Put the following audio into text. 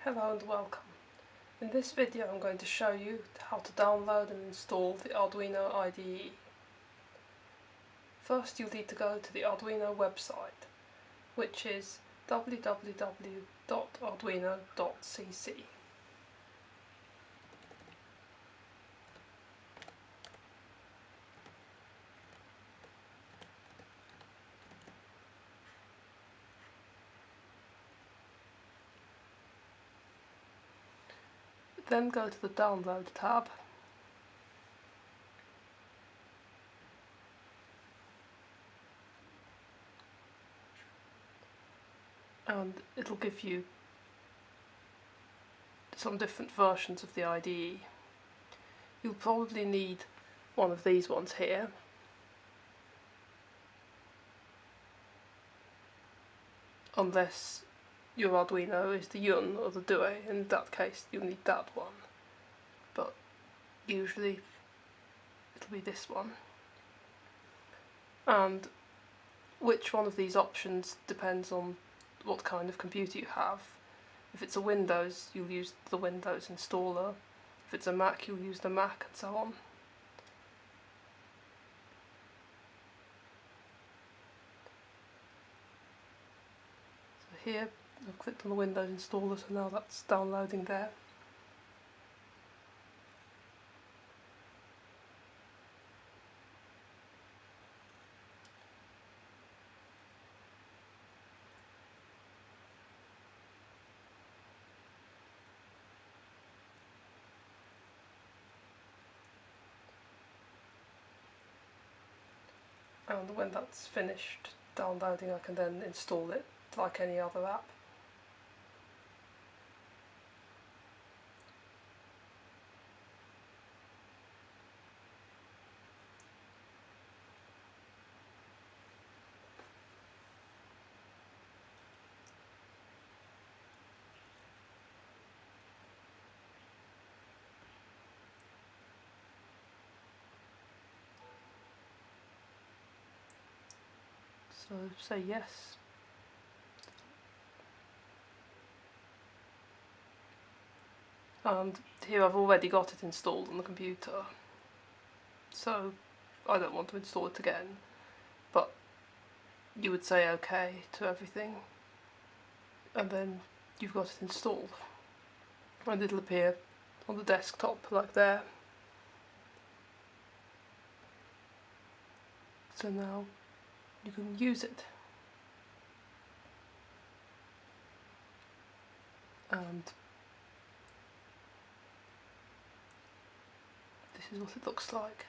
Hello and welcome. In this video I'm going to show you how to download and install the Arduino IDE. First you'll need to go to the Arduino website, which is www.arduino.cc. Then go to the Download tab and it'll give you some different versions of the IDE. You'll probably need one of these ones here, unless your Arduino is the Yun or the Due. In that case you'll need that one, but usually it'll be this one. And which one of these options depends on what kind of computer you have. If it's a Windows, you'll use the Windows installer. If it's a Mac, you'll use the Mac, and so on. So here I've clicked on the Windows installer, so now that's downloading there. And when that's finished downloading, I can then install it like any other app. So say yes. And here I've already got it installed on the computer, so I don't want to install it again, but you would say OK to everything and then you've got it installed and it'll appear on the desktop like there. So now you can use it, and this is what it looks like.